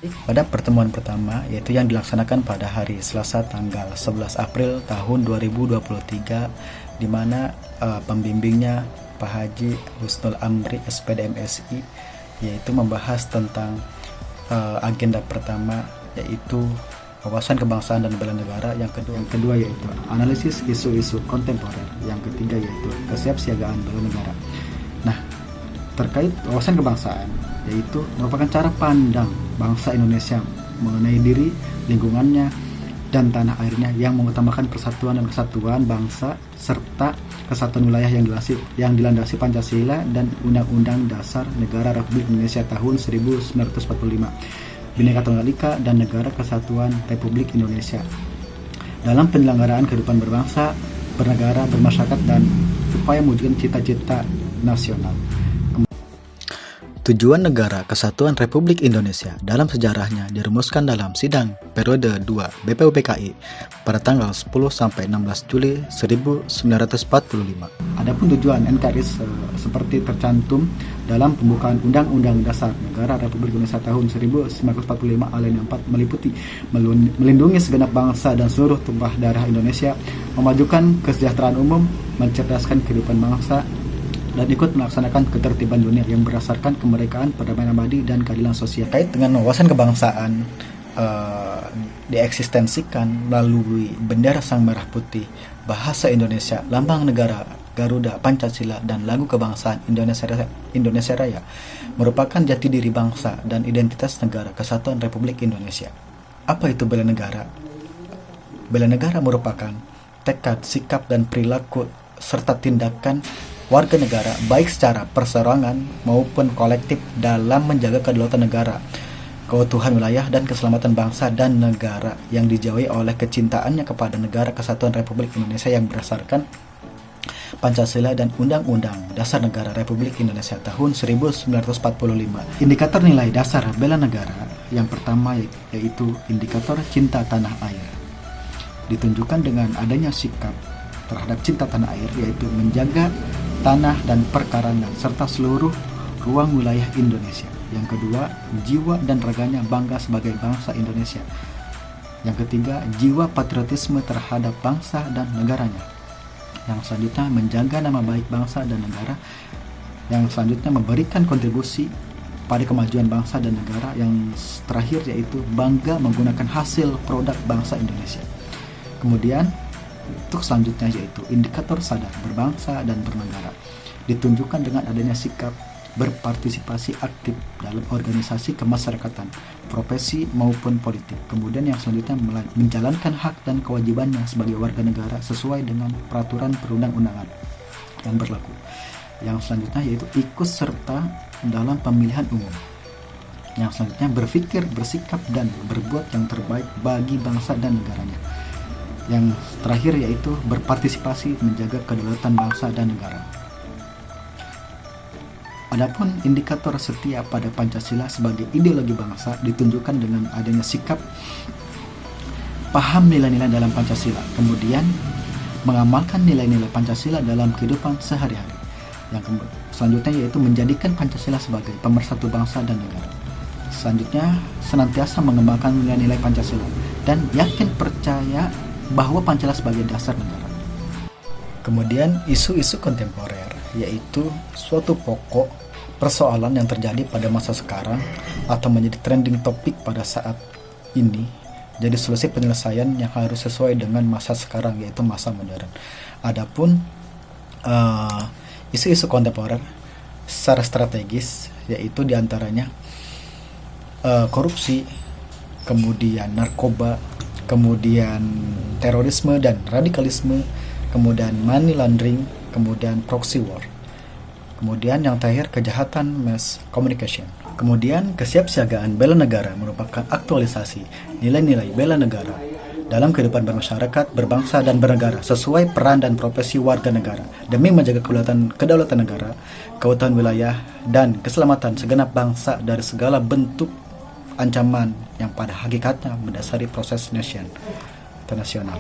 Pada pertemuan pertama, yaitu yang dilaksanakan pada hari Selasa tanggal 11 April tahun 2023, di mana pembimbingnya Pak Haji Husnul Amri SPD MSI, yaitu membahas tentang agenda pertama, yaitu wawasan kebangsaan dan bela negara. Yang kedua yaitu analisis isu-isu kontemporer. Yang ketiga yaitu kesiapsiagaan bela negara. Nah, terkait wawasan kebangsaan, yaitu merupakan cara pandang bangsa Indonesia mengenai diri, lingkungannya, dan tanah airnya yang mengutamakan persatuan dan kesatuan bangsa serta kesatuan wilayah yang dilandasi Pancasila dan Undang-Undang Dasar Negara Republik Indonesia tahun 1945, Bhinneka Tunggal Ika, dan Negara Kesatuan Republik Indonesia dalam penyelenggaraan kehidupan berbangsa, bernegara, bermasyarakat, dan upaya mewujudkan cita-cita nasional. Tujuan Negara Kesatuan Republik Indonesia dalam sejarahnya dirumuskan dalam Sidang Periode 2 BPUPKI pada tanggal 10-16 Juli 1945. Adapun tujuan NKRI seperti tercantum dalam pembukaan Undang-Undang Dasar Negara Republik Indonesia tahun 1945 Alinea 4 meliputi melindungi segenap bangsa dan seluruh tumpah darah Indonesia, memajukan kesejahteraan umum, mencerdaskan kehidupan bangsa, dan ikut melaksanakan ketertiban dunia yang berdasarkan kemerdekaan, perdamaian abadi, dan keadilan sosial. Terkait dengan wawasan kebangsaan, dieksistensikan melalui bendera Sang Merah Putih, bahasa Indonesia, lambang negara Garuda, Pancasila, dan lagu kebangsaan Indonesia Raya merupakan jati diri bangsa dan identitas negara Kesatuan Republik Indonesia. Apa itu bela negara? Bela negara merupakan tekad, sikap, dan perilaku serta tindakan warga negara baik secara perseorangan maupun kolektif dalam menjaga kedaulatan negara, keutuhan wilayah, dan keselamatan bangsa dan negara yang dijauhi oleh kecintaannya kepada negara Kesatuan Republik Indonesia yang berdasarkan Pancasila dan Undang-Undang Dasar Negara Republik Indonesia tahun 1945. Indikator nilai dasar bela negara yang pertama yaitu indikator cinta tanah air. Ditunjukkan dengan adanya sikap terhadap cinta tanah air, yaitu menjaga tanah dan perkarangan serta seluruh ruang wilayah Indonesia. Yang kedua, jiwa dan raganya bangga sebagai bangsa Indonesia. Yang ketiga, jiwa patriotisme terhadap bangsa dan negaranya. Yang selanjutnya, menjaga nama baik bangsa dan negara. Yang selanjutnya, memberikan kontribusi pada kemajuan bangsa dan negara. Yang terakhir yaitu bangga menggunakan hasil produk bangsa Indonesia. Kemudian untuk selanjutnya yaitu indikator sadar berbangsa dan bernegara, ditunjukkan dengan adanya sikap berpartisipasi aktif dalam organisasi kemasyarakatan, profesi maupun politik. Kemudian yang selanjutnya menjalankan hak dan kewajibannya sebagai warga negara sesuai dengan peraturan perundang-undangan yang berlaku. Yang selanjutnya yaitu ikut serta dalam pemilihan umum. Yang selanjutnya berpikir, bersikap, dan berbuat yang terbaik bagi bangsa dan negaranya. Yang terakhir yaitu berpartisipasi menjaga kedaulatan bangsa dan negara. Adapun indikator setia pada Pancasila sebagai ideologi bangsa ditunjukkan dengan adanya sikap paham nilai-nilai dalam Pancasila, kemudian mengamalkan nilai-nilai Pancasila dalam kehidupan sehari-hari. Yang selanjutnya yaitu menjadikan Pancasila sebagai pemersatu bangsa dan negara. Selanjutnya, senantiasa mengembangkan nilai-nilai Pancasila dan yakin percaya bahwa Pancasila sebagai dasar negara. Kemudian isu-isu kontemporer, yaitu suatu pokok persoalan yang terjadi pada masa sekarang atau menjadi trending topik pada saat ini, jadi solusi penyelesaian yang harus sesuai dengan masa sekarang, yaitu masa modern. Adapun isu-isu kontemporer secara strategis, yaitu diantaranya korupsi, kemudian narkoba, kemudian terorisme dan radikalisme, kemudian money laundering, kemudian proxy war. Kemudian yang terakhir, kejahatan mass communication. Kemudian kesiapsiagaan bela negara merupakan aktualisasi nilai-nilai bela negara dalam kehidupan bermasyarakat, berbangsa, dan bernegara sesuai peran dan profesi warga negara demi menjaga kedaulatan negara, keutuhan wilayah, dan keselamatan segenap bangsa dari segala bentuk ancaman yang pada hakikatnya mendasari proses internasional.